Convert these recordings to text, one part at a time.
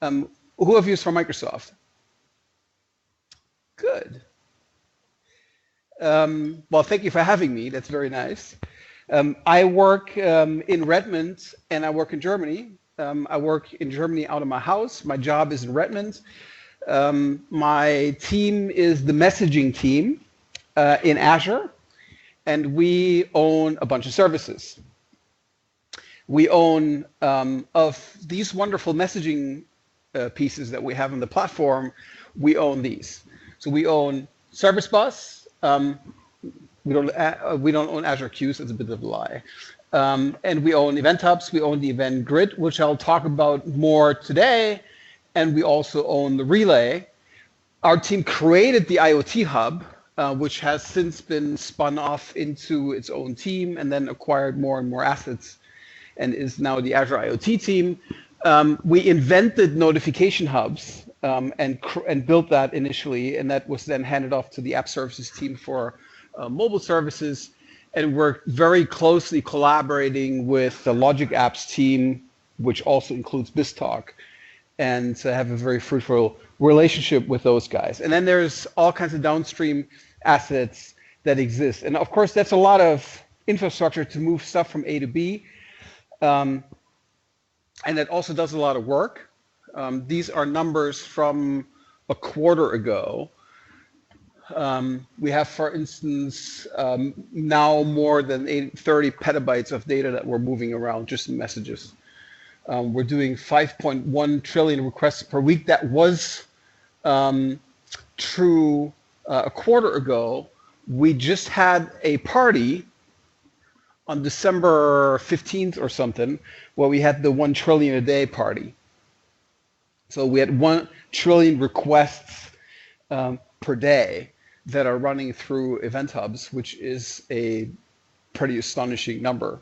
Who of you is from Microsoft? Good. Well, thank you for having me. That's very nice. I work in Redmond, and I work in Germany. I work in Germany out of my house. My job is in Redmond. My team is the messaging team in Azure, and we own a bunch of services. We own, of these wonderful messaging pieces that we have on the platform, we own these. So we own Service Bus. We don't own Azure Queues. That's a bit of a lie. And we own Event Hubs. We own the Event Grid, which I'll talk about more today. And we also own the Relay. Our team created the IoT Hub, which has since been spun off into its own team and then acquired more and more assets and is now the Azure IoT team. We invented notification hubs and built that initially, and that was then handed off to the app services team for mobile services. And we're very closely collaborating with the Logic Apps team, which also includes BizTalk, and have a very fruitful relationship with those guys. And then there's all kinds of downstream assets that exist. And of course, that's a lot of infrastructure to move stuff from A to B. And it also does a lot of work. These are numbers from a quarter ago. We have, for instance, now more than 30 petabytes of data that we're moving around just in messages. We're doing 5.1 trillion requests per week. That was true a quarter ago. We just had a party on December 15th or something, where we had the 1 trillion a day party. So we had 1 trillion requests per day that are running through Event Hubs, which is a pretty astonishing number.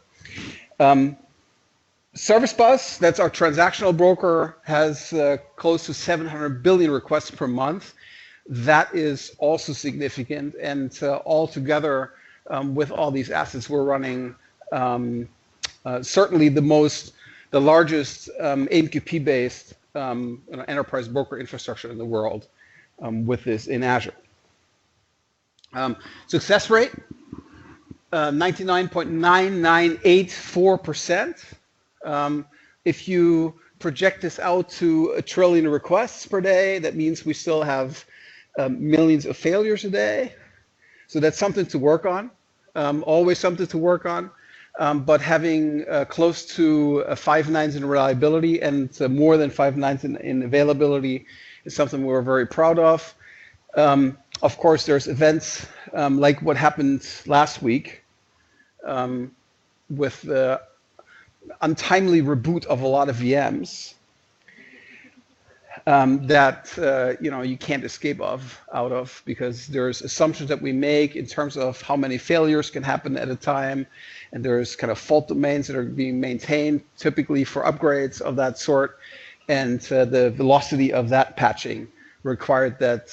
Service Bus, that's our transactional broker, has close to 700 billion requests per month. That is also significant, and all together, with all these assets, we're running certainly the largest AMQP-based enterprise broker infrastructure in the world with this in Azure. Success rate, 99.9984%. If you project this out to 1 trillion requests per day, that means we still have millions of failures a day. So that's something to work on. Always something to work on, but having close to 5 nines in reliability and more than 5 nines in availability is something we're very proud of. Of course, there's events like what happened last week with the untimely reboot of a lot of VMs that you can't escape out of, because there's assumptions that we make in terms of how many failures can happen at a time, and there's kind of fault domains that are being maintained typically for upgrades of that sort, and the velocity of that patching required that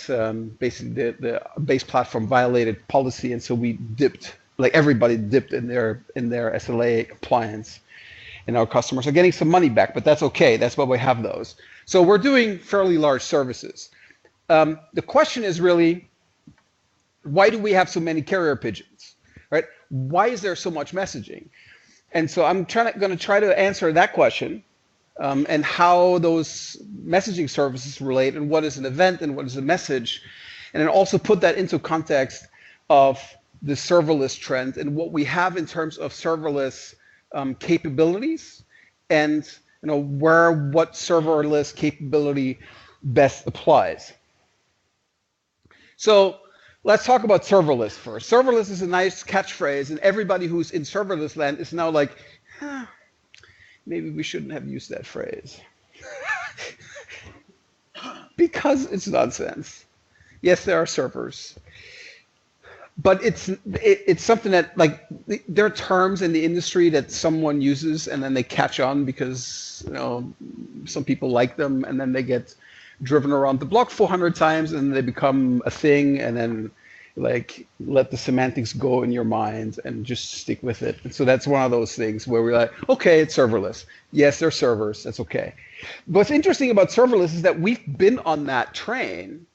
basically the base platform violated policy, and so we dipped, like everybody dipped in their SLA compliance, and our customers are getting some money back, but that's okay. That's why we have those. So we're doing fairly large services. The question is really, why do we have so many carrier pigeons, right? Why is there so much messaging? And so I'm going to try to answer that question and how those messaging services relate, and what is an event and what is a message, and then also put that into context of the serverless trend and what we have in terms of serverless capabilities, and what serverless capability best applies. So let's talk about serverless first. Serverless is a nice catchphrase, and everybody who's in serverless land is now like, maybe we shouldn't have used that phrase. Because it's nonsense. Yes, there are servers. But it's something that, like, there are terms in the industry that someone uses and then they catch on because some people like them, and then they get driven around the block 400 times and they become a thing, and then like let the semantics go in your mind and just stick with it. And so that's one of those things where we're like, okay, it's serverless. Yes, they're servers. That's okay. What's interesting about serverless is that we've been on that train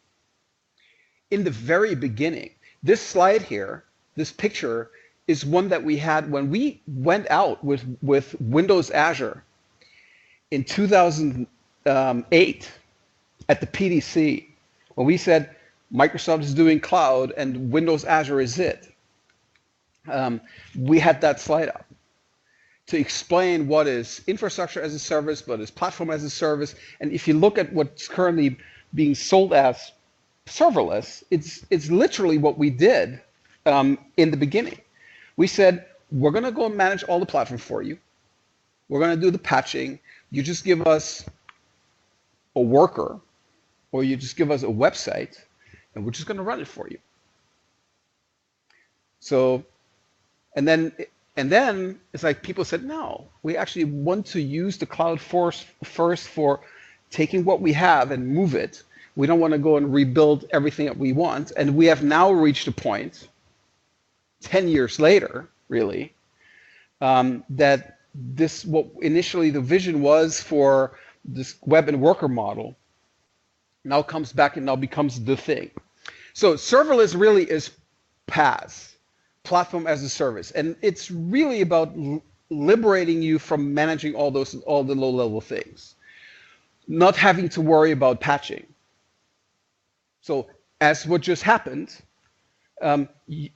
in the very beginning. This slide here, this picture, is one that we had when we went out with Windows Azure in 2008 at the PDC, when we said Microsoft is doing cloud and Windows Azure is it. We had that slide up to explain what is infrastructure as a service, what is platform as a service. And if you look at what's currently being sold as serverless, it's literally what we did in the beginning. We said, we're going to go and manage all the platform for you. We're going to do the patching. You just give us a worker, or you just give us a website, and we're just going to run it for you. So, and then it's like people said, no, we actually want to use the cloud first for taking what we have and move it. We don't want to go and rebuild everything that we want. And we have now reached a point, 10 years later, really, that this, what initially the vision was for this web and worker model, now comes back and now becomes the thing. So serverless really is PaaS, platform as a service, and it's really about liberating you from managing all the low-level things, not having to worry about patching. So as what just happened,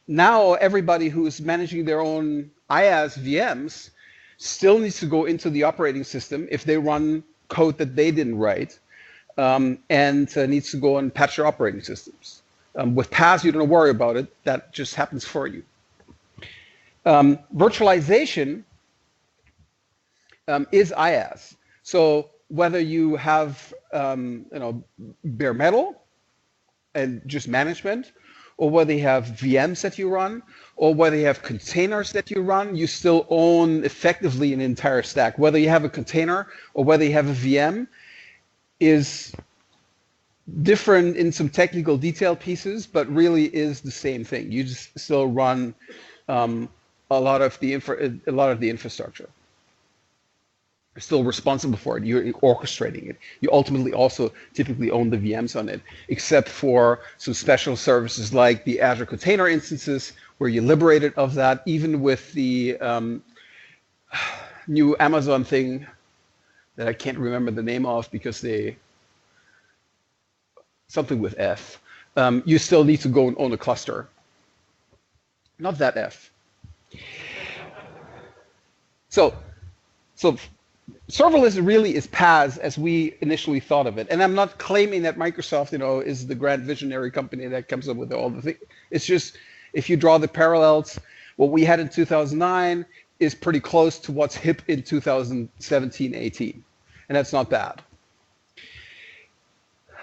now everybody who is managing their own IaaS VMs still needs to go into the operating system if they run code that they didn't write, and needs to go and patch their operating systems. With PaaS, you don't worry about it. That just happens for you. Virtualization is IaaS. So whether you have bare metal and just management, or whether you have VMs that you run, or whether you have containers that you run, you still own effectively an entire stack. Whether you have a container or whether you have a VM is different in some technical detail pieces, but really is the same thing. You just still run a lot of the infrastructure. You're still responsible for it. You're orchestrating it. You ultimately also typically own the VMs on it, except for some special services like the Azure container instances, where you're liberated of that, even with the new Amazon thing that I can't remember the name of because something with F. You still need to go and own a cluster. Not that F. So serverless really is PaaS as we initially thought of it. And I'm not claiming that Microsoft, is the grand visionary company that comes up with all the things. It's just, if you draw the parallels, what we had in 2009 is pretty close to what's hip in 2017, 18. And that's not bad.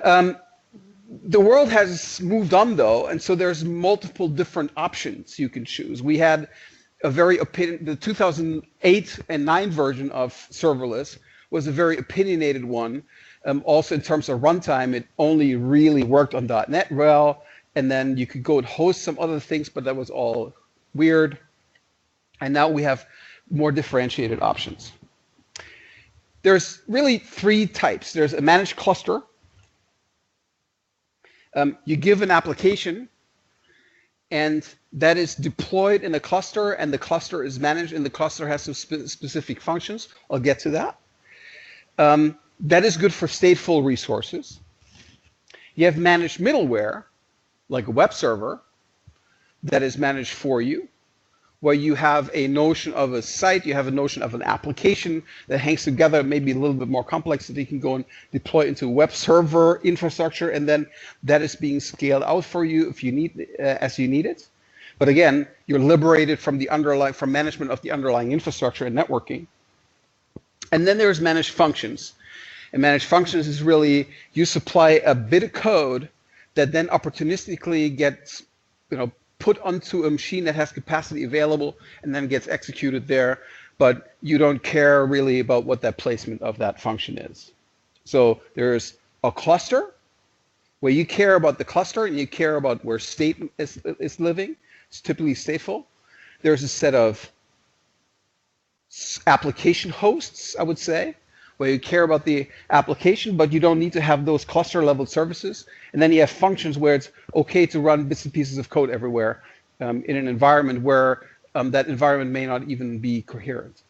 The world has moved on, though, and so there's multiple different options you can choose. We had the 2008 and 9 version of serverless was a very opinionated one. Also in terms of runtime, it only really worked on .NET well, and then you could go and host some other things, but that was all weird. And now we have more differentiated options. There's really 3 types. There's a managed cluster. You give an application, and that is deployed in a cluster, and the cluster is managed, and the cluster has some specific functions. I'll get to that. That is good for stateful resources. You have managed middleware, like a web server, that is managed for you, where you have a notion of a site, you have a notion of an application that hangs together, maybe a little bit more complex, that you can go and deploy into a web server infrastructure, and then that is being scaled out for you if you need, as you need it. But again, you're liberated from from management of the underlying infrastructure and networking. And then there's managed functions. And managed functions is really, you supply a bit of code that then opportunistically gets, put onto a machine that has capacity available and then gets executed there, but you don't care really about what that placement of that function is. So there's a cluster, where you care about the cluster and you care about where state is living. It's typically stateful. There's a set of application hosts, I would say, where you care about the application, but you don't need to have those cluster level services. And then you have functions where it's okay to run bits and pieces of code everywhere in an environment where that environment may not even be coherent.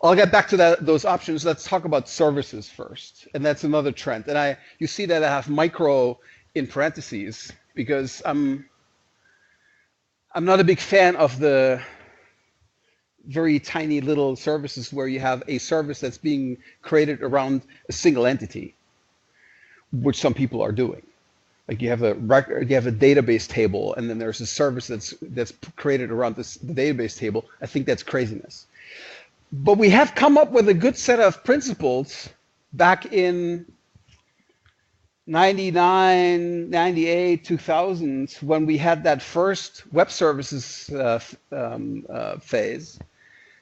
I'll get back to those options. Let's talk about services first. And that's another trend. And you see that I have micro in parentheses because I'm not a big fan of the very tiny little services where you have a service that's being created around a single entity, which some people are doing. Like you have a database table, and then there's a service that's created around the database table. I think that's craziness. But we have come up with a good set of principles back in 99, 98, 2000, when we had that first web services phase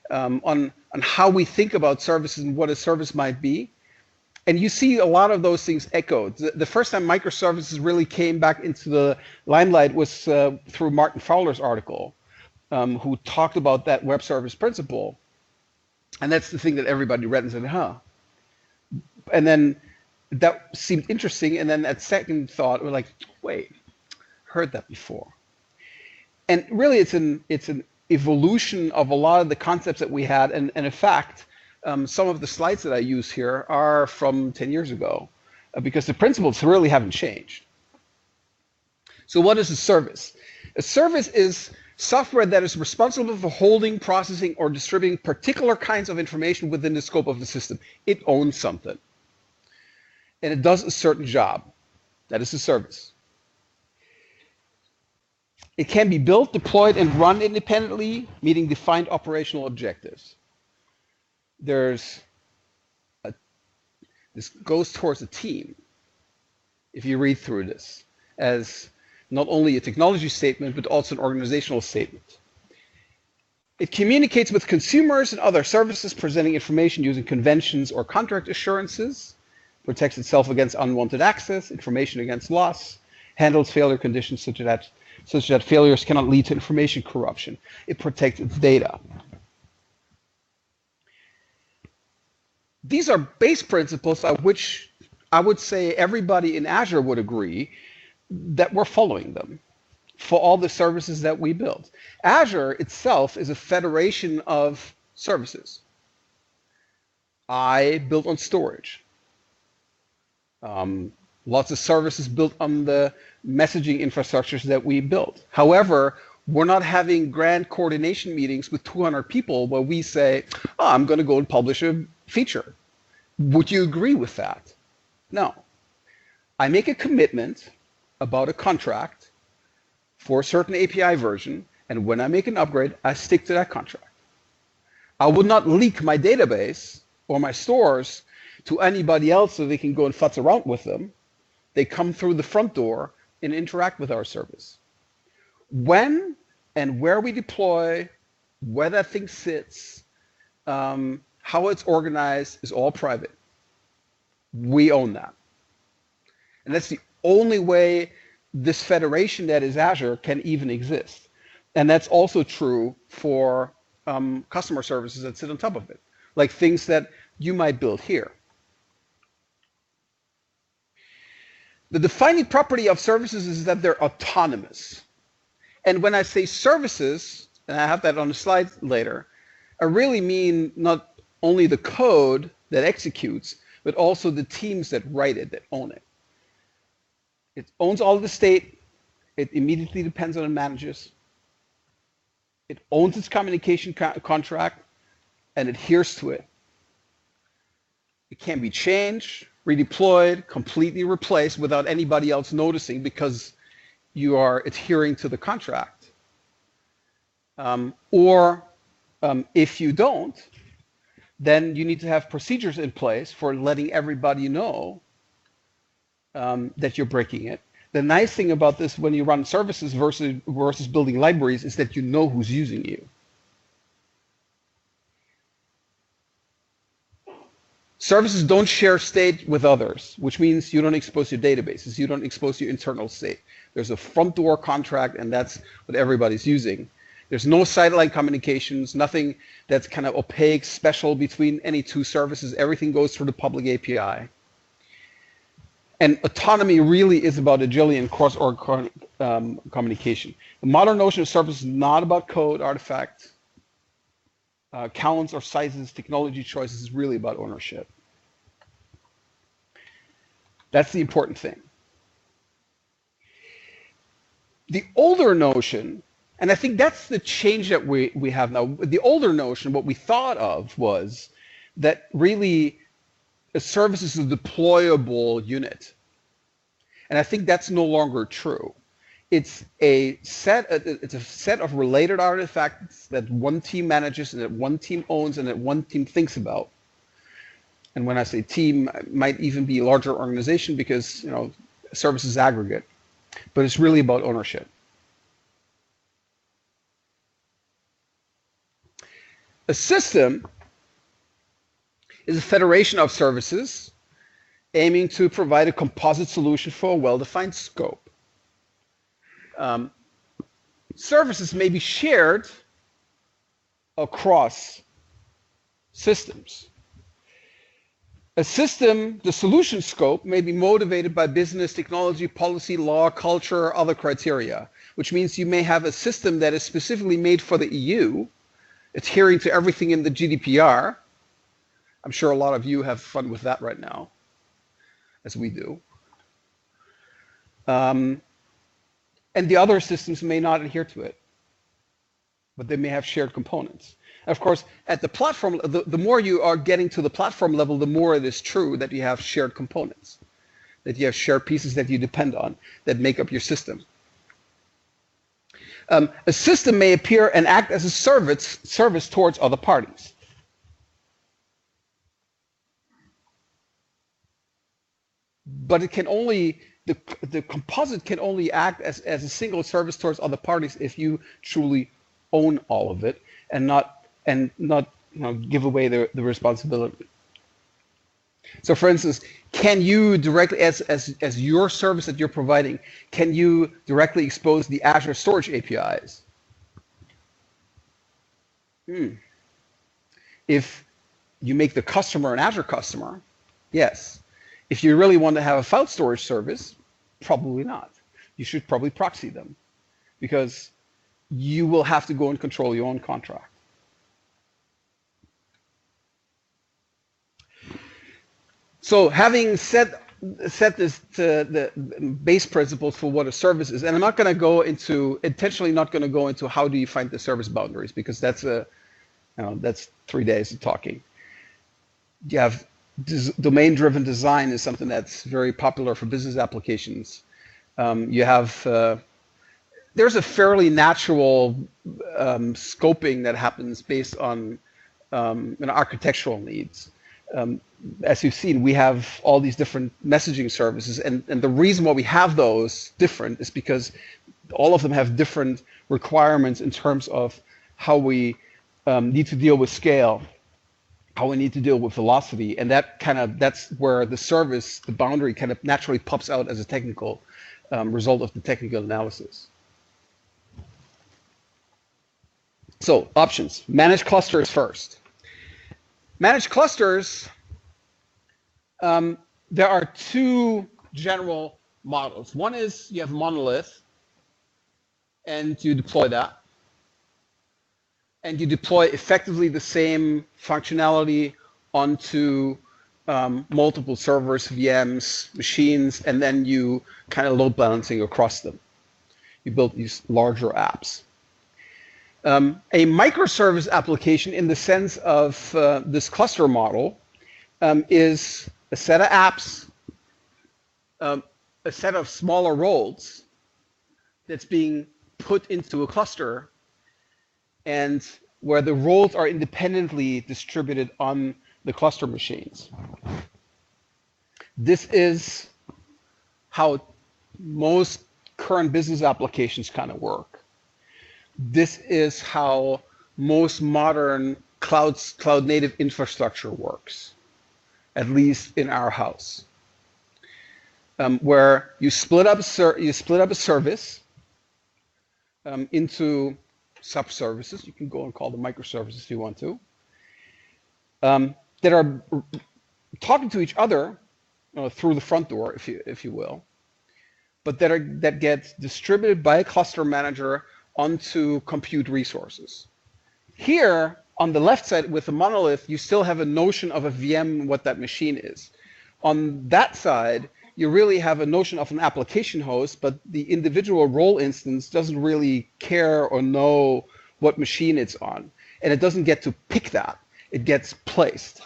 on how we think about services and what a service might be. And you see a lot of those things echoed. The first time microservices really came back into the limelight was through Martin Fowler's article, who talked about that web service principle. And that's the thing that everybody read and said, huh. And then that seemed interesting. And then at second thought, we're like, wait, heard that before. And really, it's an evolution of a lot of the concepts that we had. And in fact, some of the slides that I use here are from 10 years ago, because the principles really haven't changed. So what is a service? A service is software that is responsible for holding, processing, or distributing particular kinds of information within the scope of the system. It owns something. And it does a certain job. That is a service. It can be built, deployed, and run independently, meeting defined operational objectives. This goes towards a team, if you read through this, as not only a technology statement, but also an organizational statement. It communicates with consumers and other services, presenting information using conventions or contract assurances, protects itself against unwanted access, information against loss, handles failure conditions such that failures cannot lead to information corruption. It protects its data. These are base principles of which I would say everybody in Azure would agree that we're following them for all the services that we build. Azure itself is a federation of services. I built on storage. Lots of services built on the messaging infrastructures that we built. However, we're not having grand coordination meetings with 200 people where we say, oh, I'm going to go and publish a feature. Would you agree with that? No. I make a commitment about a contract for a certain API version, and when I make an upgrade, I stick to that contract. I would not leak my database or my stores to anybody else so they can go and futz around with them. They come through the front door and interact with our service. When and where we deploy, where that thing sits, how it's organized is all private. We own that. And that's the only way this federation that is Azure can even exist. And that's also true for customer services that sit on top of it, like things that you might build here. The defining property of services is that they're autonomous. And when I say services, and I have that on the slide later, I really mean not only the code that executes, but also the teams that write it, that own it. It owns all of the state. It immediately depends on and manages. It owns its communication contract and adheres to it. It can be changed, redeployed, completely replaced without anybody else noticing because you are adhering to the contract. If you don't, then you need to have procedures in place for letting everybody know that you're breaking it. The nice thing about this when you run services versus building libraries is that you know who's using you. Services don't share state with others, which means you don't expose your databases, you don't expose your internal state. There's a front door contract, and that's what everybody's using. There's no satellite communications, nothing that's kind of opaque, special between any two services. Everything goes through the public API. And autonomy really is about agility and cross-org communication. The modern notion of service is not about code, artifact, counts or sizes, technology choices. Is really about ownership. That's the important thing. The older notion, and I think that's the change that we have now. The older notion, what we thought of was that really a service is a deployable unit. And I think that's no longer true. It's a set of related artifacts that one team manages and that one team owns and that one team thinks about. And when I say team, it might even be a larger organization because, you know, service is aggregate. But it's really about ownership. A system is a federation of services aiming to provide a composite solution for a well-defined scope. Services may be shared across systems. A system, the solution scope, may be motivated by business, technology, policy, law, culture, or other criteria, which means you may have a system that is specifically made for the EU, adhering to everything in the GDPR. I'm sure a lot of you have fun with that right now, as we do. And the other systems may not adhere to it, but they may have shared components. Of course, at the platform, the more you are getting to the platform level, the more it is true that you have shared components, that you have shared pieces that you depend on, that make up your system. A system may appear and act as a service towards other parties. But it can only, the composite can only act as a single service towards other parties if you truly own all of it and not give away the responsibility. So for instance, can you directly, as your service that you're providing, can you directly expose the Azure storage APIs? If you make the customer an Azure customer, yes. If you really want to have a file storage service, probably not. You should probably proxy them because you will have to go and control your own contract. So having set this the base principles for what a service is, and I'm not going to go into, intentionally not going to go into how do you find the service boundaries, because that's that's 3 days of talking. You have domain-driven design is something that's very popular for business applications. You have there's a fairly natural scoping that happens based on architectural needs. As you've seen, we have all these different messaging services, and the reason why we have those different is because all of them have different requirements in terms of how we need to deal with scale, how we need to deal with velocity, and that's where the service, the boundary, kind of naturally pops out as a technical result of the technical analysis. So options: manage clusters first. Manage clusters. There are two general models. One is you have monolith, and you deploy that. And you deploy effectively the same functionality onto multiple servers, VMs, machines, and then you kind of load balancing across them. You build these larger apps. A microservice application in the sense of this cluster model is a set of apps, a set of smaller roles that's being put into a cluster, and where the roles are independently distributed on the cluster machines. This is how most current business applications kind of work. This is how most modern cloud native infrastructure works. at least in our house, where you split up a service into sub-services. You can go and call them microservices if you want to, that are talking to each other through the front door, if you will, but that get distributed by a cluster manager onto compute resources. Here, on the left side with the monolith, you still have a notion of a VM, what that machine is. On that side, you really have a notion of an application host, but the individual role instance doesn't really care or know what machine it's on. And it doesn't get to pick that. It gets placed.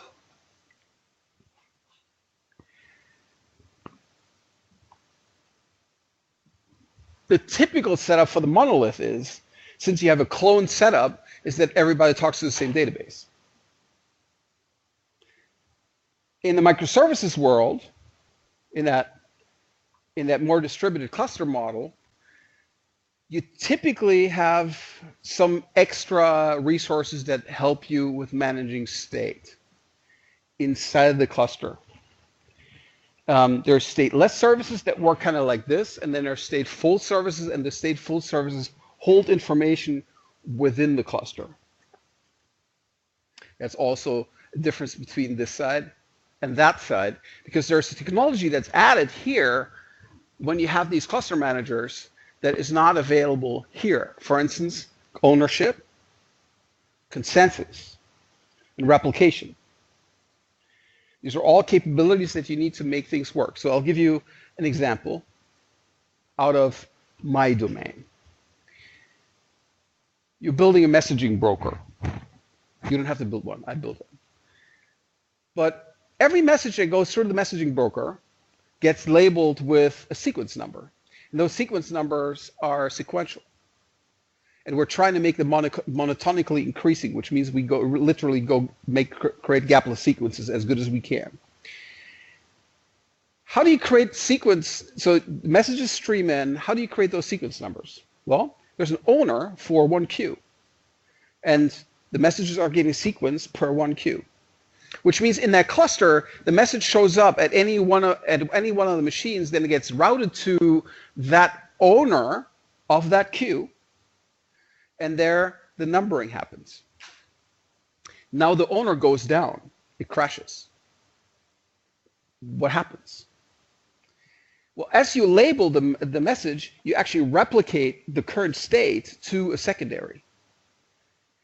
The typical setup for the monolith is, since you have a clone setup, is that everybody talks to the same database. In the microservices world, in that more distributed cluster model, you typically have some extra resources that help you with managing state inside of the cluster. There are stateless services that work kind of like this, and then there are stateful services, and the stateful services hold information within the cluster. That's also a difference between this side and that side, because there's a technology that's added here when you have these cluster managers that is not available here. For instance, ownership, consensus, and replication. These are all capabilities that you need to make things work. So I'll give you an example out of my domain. You're building a messaging broker. You don't have to build one. I built one. But every message that goes through the messaging broker gets labeled with a sequence number. And those sequence numbers are sequential. And we're trying to make them monotonically increasing, which means we literally create gapless sequences as good as we can. How do you create sequence? So messages stream in. How do you create those sequence numbers? Well, there's an owner for one queue. And the messages are getting sequenced per one queue. Which means in that cluster, the message shows up at any one of the machines, then it gets routed to that owner of that queue, and there the numbering happens. Now the owner goes down, it crashes. What happens? Well, as you label the message, you actually replicate the current state to a secondary.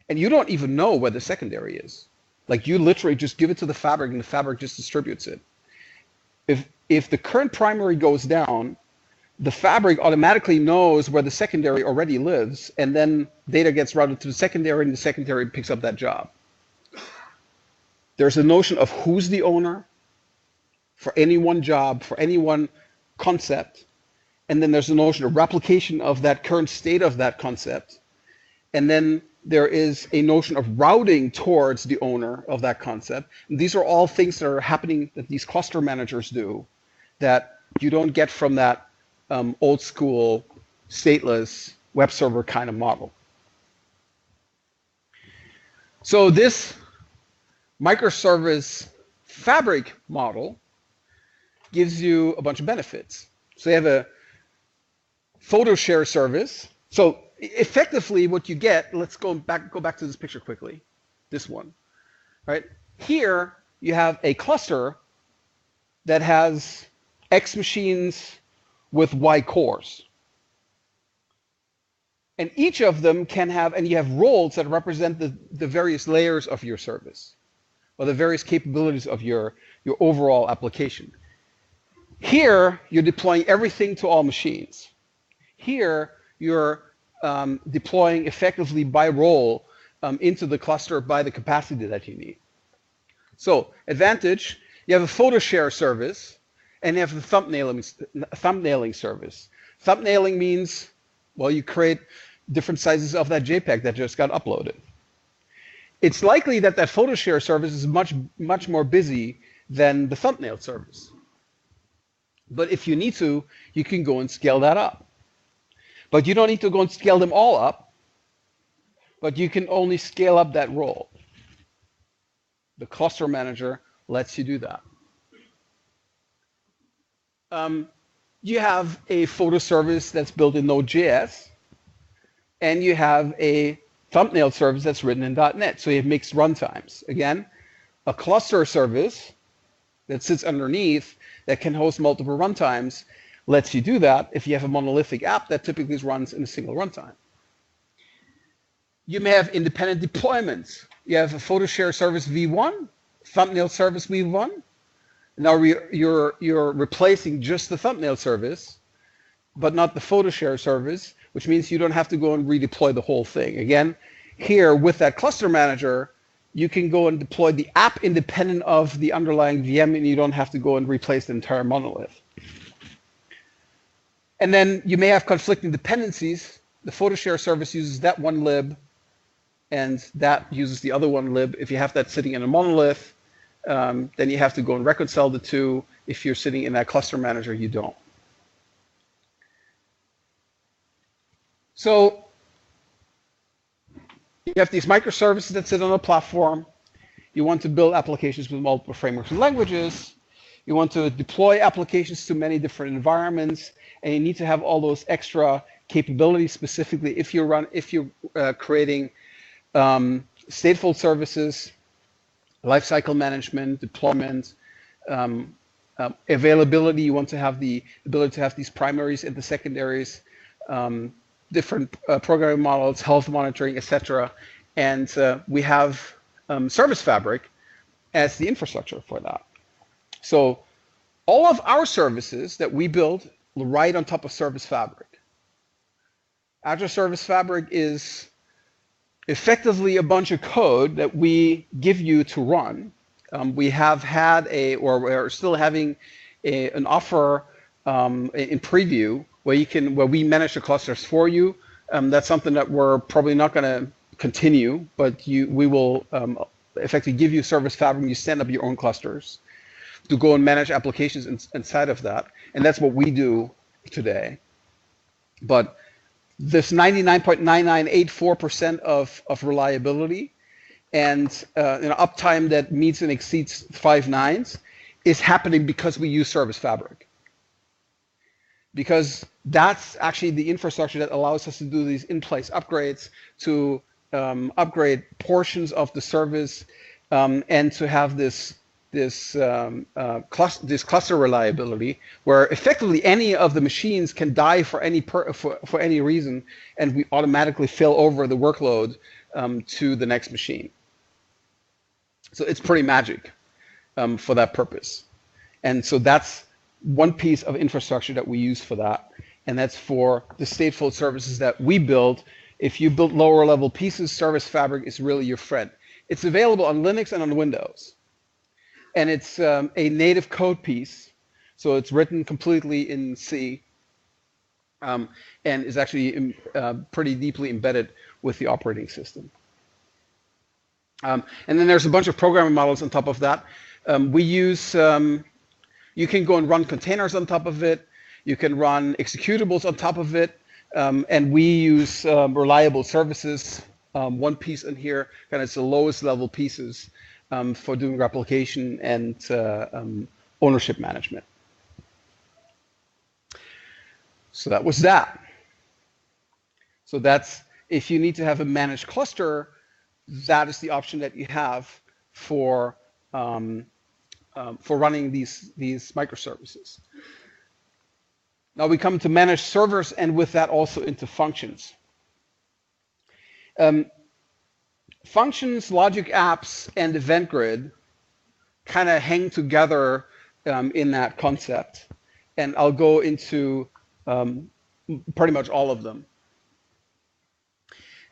And you don't even know where the secondary is. Like, you literally just give it to the fabric and the fabric just distributes it. If the current primary goes down, the fabric automatically knows where the secondary already lives, and then data gets routed to the secondary, and the secondary picks up that job. There's a notion of who's the owner for any one job, for any one concept, and then there's a notion of replication of that current state of that concept, and then there is a notion of routing towards the owner of that concept. And these are all things that are happening, that these cluster managers do, that you don't get from that old school, stateless web server kind of model. So this microservice fabric model gives you a bunch of benefits. So you have a photo share service. So effectively what you get, let's go back to this picture quickly, this one, right? Here you have a cluster that has X machines with Y cores. And each of them can have, and you have roles that represent the various layers of your service, or the various capabilities of your overall application. Here, you're deploying everything to all machines. Here, you're deploying effectively by role into the cluster by the capacity that you need. So, advantage, you have a photo share service, and you have a thumbnailing service. Thumbnailing means, well, you create different sizes of that JPEG that just got uploaded. It's likely that that photo share service is much more busy than the thumbnail service. But if you need to, you can go and scale that up. But you don't need to go and scale them all up, but you can only scale up that role. The cluster manager lets you do that. You have a photo service that's built in Node.js, and you have a thumbnail service that's written in .NET. So you have mixed runtimes. Again, a cluster service that sits underneath that can host multiple runtimes lets you do that if you have a monolithic app that typically runs in a single runtime. You may have independent deployments. You have a photo share service v1, thumbnail service v1. Now you're replacing just the thumbnail service, but not the photo share service, which means you don't have to go and redeploy the whole thing. Again, here with that cluster manager, you can go and deploy the app independent of the underlying VM, and you don't have to go and replace the entire monolith. And then you may have conflicting dependencies. The photo share service uses that one lib, and that uses the other one lib. If you have that sitting in a monolith, then you have to go and reconcile the two. If you're sitting in that cluster manager, you don't. So you have these microservices that sit on a platform. You want to build applications with multiple frameworks and languages. You want to deploy applications to many different environments, and you need to have all those extra capabilities. Specifically, if you're creating stateful services, lifecycle management, deployment, availability. You want to have the ability to have these primaries and the secondaries, different programming models, health monitoring, etc. And we have Service Fabric as the infrastructure for that. So all of our services that we build right on top of Service Fabric. Azure Service Fabric is effectively a bunch of code that we give you to run. We have had or we're still having an offer in preview where we manage the clusters for you. That's something that we're probably not going to continue, but we will effectively give you Service Fabric. You stand up your own clusters to go and manage applications inside of that, and that's what we do today. But this 99.9984% of reliability and uptime that meets and exceeds 5 nines is happening because we use Service Fabric. Because that's actually the infrastructure that allows us to do these in-place upgrades, to upgrade portions of the service, and to have this cluster reliability, where effectively any of the machines can die for any reason, and we automatically fail over the workload to the next machine. So it's pretty magic for that purpose. And so that's one piece of infrastructure that we use for that, and that's for the stateful services that we build. If you build lower level pieces, Service Fabric is really your friend. It's available on Linux and on Windows. And it's a native code piece, so it's written completely in C, and is actually pretty deeply embedded with the operating system. And then there's a bunch of programming models on top of that. We use, you can go and run containers on top of it. You can run executables on top of it. And we use reliable services. One piece in here, kind of it's the lowest level pieces for doing replication and ownership management. So that was that. So that's, if you need to have a managed cluster, that is the option that you have for running these microservices. Now we come to managed servers, and with that also into functions. Functions, logic apps, and event grid kind of hang together in that concept, and I'll go into pretty much all of them.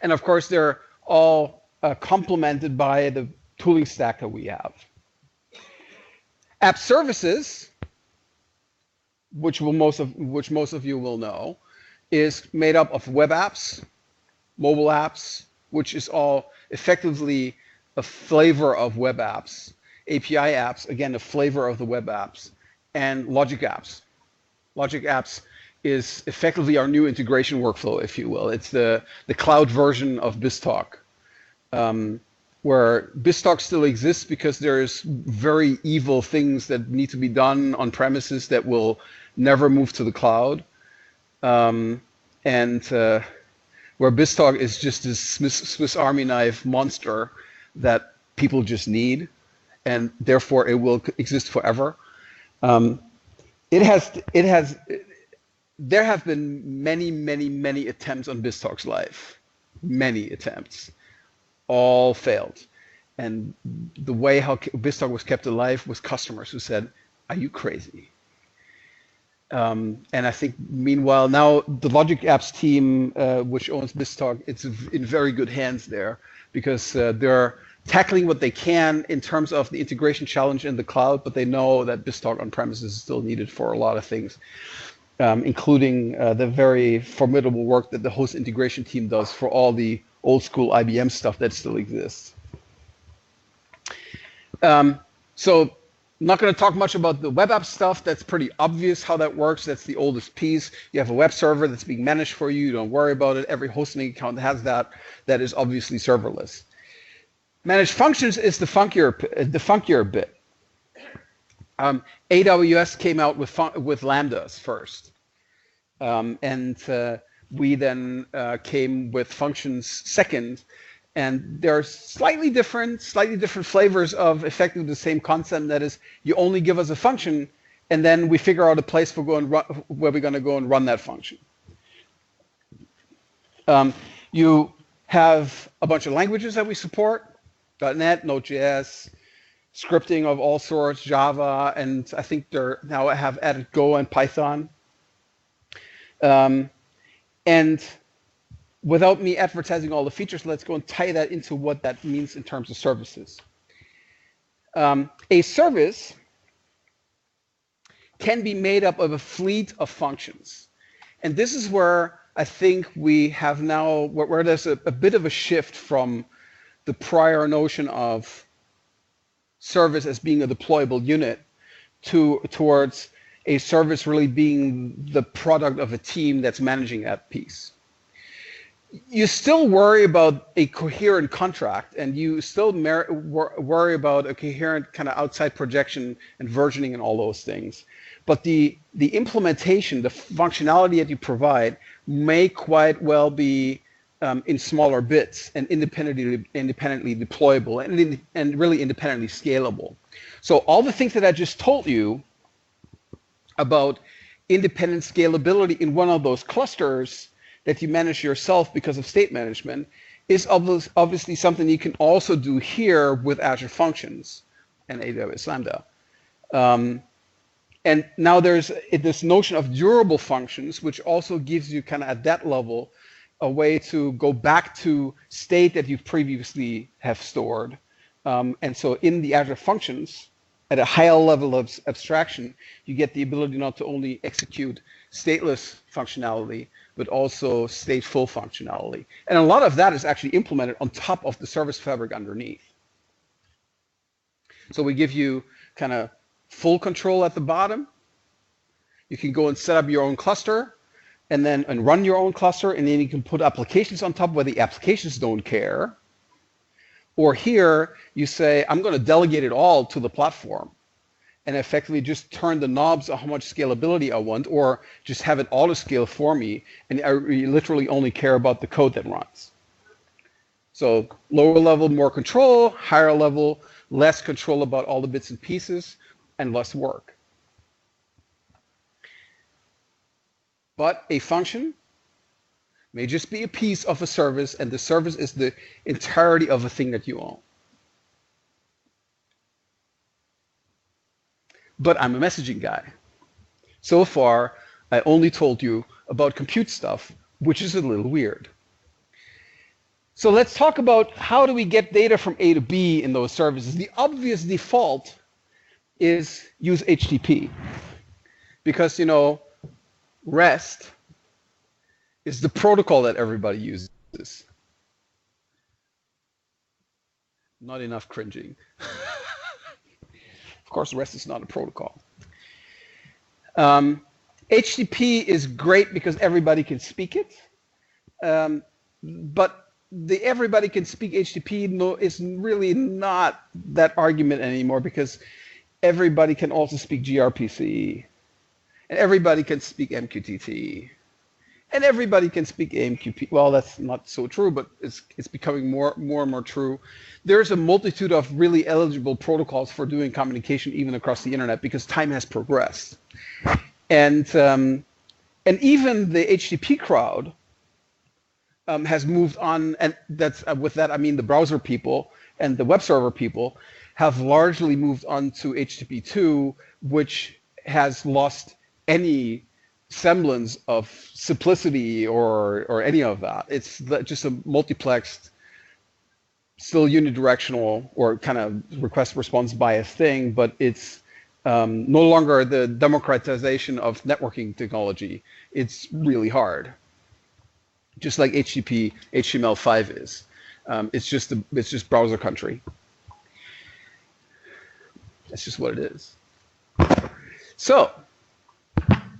And of course, they're all complemented by the tooling stack that we have. App services, which most of you will know, is made up of web apps, mobile apps, which is all effectively a flavor of web apps, API apps, again, a flavor of the web apps, and logic apps. Logic apps is effectively our new integration workflow, if you will. It's the cloud version of BizTalk. where BizTalk still exists because there's very evil things that need to be done on premises that will never move to the cloud. And where BizTalk is just this Swiss Army knife monster that people just need, and therefore it will exist forever. There have been many attempts on BizTalk's life, many attempts, all failed. And the way how BizTalk was kept alive was customers who said, "Are you crazy?" And I think, meanwhile, now the Logic Apps team, which owns BizTalk, it's in very good hands there, because they're tackling what they can in terms of the integration challenge in the cloud, but they know that BizTalk on premises is still needed for a lot of things, including the very formidable work that the host integration team does for all the old school IBM stuff that still exists. So I'm not going to talk much about the web app stuff. That's pretty obvious how that works. That's the oldest piece. You have a web server that's being managed for you. You don't worry about it. Every hosting account has that. That is obviously serverless. Managed functions is the funkier bit. AWS came out with Lambdas first. We then came with functions second. And there are slightly different flavors of effectively the same concept. That is, you only give us a function, and then we figure out a place where we're going to go and run that function. You have a bunch of languages that we support: .NET, Node.js, scripting of all sorts, Java, and I think now I have added Go and Python. And without me advertising all the features, let's go and tie that into what that means in terms of services. A service can be made up of a fleet of functions. And this is where I think we have now, where there's a bit of a shift from the prior notion of service as being a deployable unit towards a service really being the product of a team that's managing that piece. You still worry about a coherent contract, and you still worry about a coherent kind of outside projection and versioning and all those things. But the implementation, the functionality that you provide, may quite well be in smaller bits and independently deployable and really independently scalable. So all the things that I just told you about independent scalability in one of those clusters that you manage yourself because of state management is obviously something you can also do here with Azure Functions and AWS Lambda. And now there's this notion of durable functions, which also gives you kind of at that level a way to go back to state that you previously have stored. And so in the Azure Functions, at a higher level of abstraction, you get the ability not to only execute stateless functionality, but also stateful functionality. And a lot of that is actually implemented on top of the service fabric underneath. So we give you kind of full control at the bottom. You can go and set up your own cluster and run your own cluster, and then you can put applications on top where the applications don't care. Or here you say, I'm going to delegate it all to the platform and effectively just turn the knobs on how much scalability I want, or just have it auto scale for me, and I literally only care about the code that runs. So lower level, more control; higher level, less control about all the bits and pieces, and less work. But a function may just be a piece of a service, and the service is the entirety of a thing that you own. But I'm a messaging guy. So far, I only told you about compute stuff, which is a little weird. So let's talk about how do we get data from A to B in those services. The obvious default is use HTTP, because, you know, REST is the protocol that everybody uses. Not enough cringing. Of course, REST is not a protocol. HTTP is great because everybody can speak it, but the everybody can speak HTTP is really not that argument anymore, because everybody can also speak gRPC, and everybody can speak MQTT, and everybody can speak AMQP. Well, that's not so true, but it's becoming more and more true. There's a multitude of really eligible protocols for doing communication even across the internet, because time has progressed. And even the HTTP crowd has moved on, and that's with that I mean the browser people and the web server people have largely moved on to HTTP2, which has lost any semblance of simplicity or any of that. It's just a multiplexed, still unidirectional or kind of request response bias thing, but it's no longer the democratization of networking technology. It's really hard, just like HTTP HTML5 is. It's just browser country. That's just what it is. So,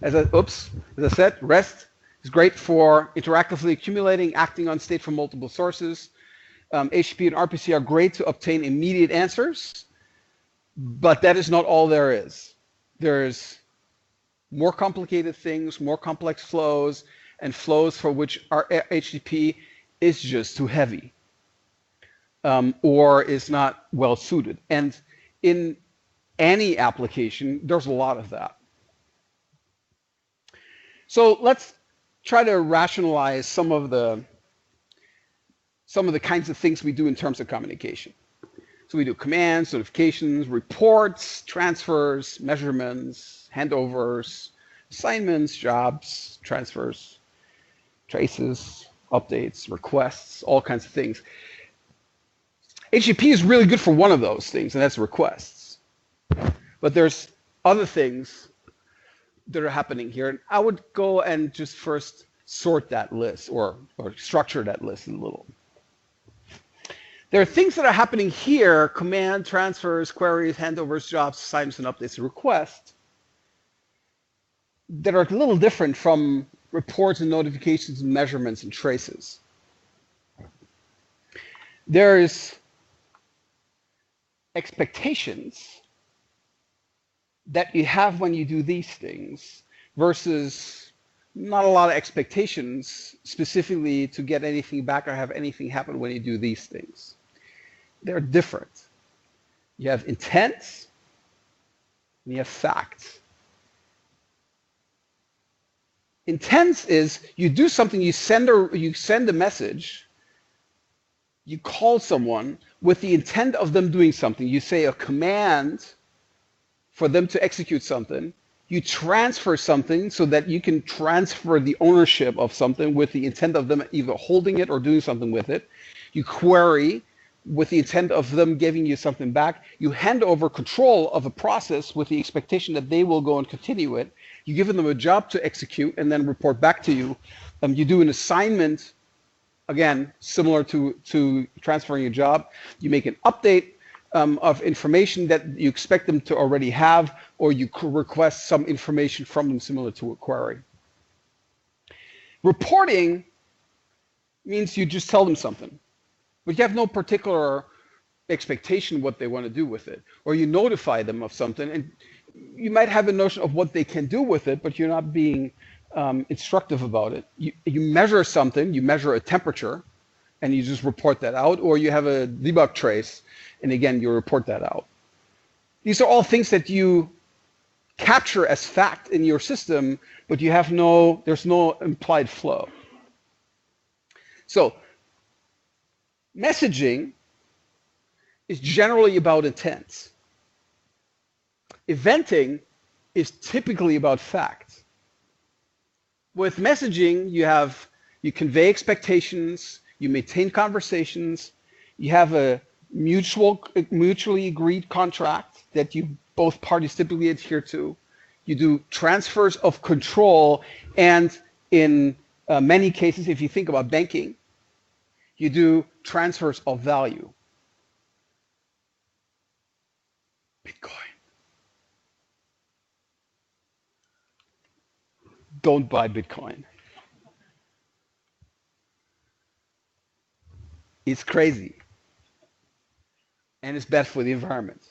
as I said, REST is great for interactively accumulating, acting on state from multiple sources. HTTP and RPC are great to obtain immediate answers, but that is not all there is. There's more complicated things, more complex flows, and flows for which our HTTP is just too heavy or is not well suited. And in any application, there's a lot of that. So let's try to rationalize some of the kinds of things we do in terms of communication. So we do commands, notifications, reports, transfers, measurements, handovers, assignments, jobs, transfers, traces, updates, requests, all kinds of things. HTTP is really good for one of those things, and that's requests. But there's other things that are happening here, and I would go and just first sort that list or structure that list a little. There are things that are happening here: command, transfers, queries, handovers, jobs, assignments, and updates, and requests, that are a little different from reports and notifications and measurements and traces. There's expectations that you have when you do these things versus not a lot of expectations specifically to get anything back or have anything happen when you do these things. They're different. You have intents and you have facts. Intents is you do something, you send a message, you call someone with the intent of them doing something. You say a command for them to execute something. You transfer something so that you can transfer the ownership of something with the intent of them either holding it or doing something with it. You query with the intent of them giving you something back. You hand over control of a process with the expectation that they will go and continue it. You give them a job to execute and then report back to you. You do an assignment, again, similar to transferring a job. You make an update of information that you expect them to already have, or you request some information from them similar to a query. Reporting means you just tell them something, but you have no particular expectation what they want to do with it. Or you notify them of something, and you might have a notion of what they can do with it, but you're not being instructive about it. You measure something, you measure a temperature, and you just report that out, or you have a debug trace, and again, you report that out. These are all things that you capture as fact in your system, but there's no implied flow. So, messaging is generally about intent. Eventing is typically about facts. With messaging, you convey expectations, you maintain conversations, you have a mutually agreed contract that you both parties typically adhere to. You do transfers of control, and in many cases, if you think about banking, you do transfers of value. Bitcoin. Don't buy Bitcoin. It's crazy. And it's bad for the environment.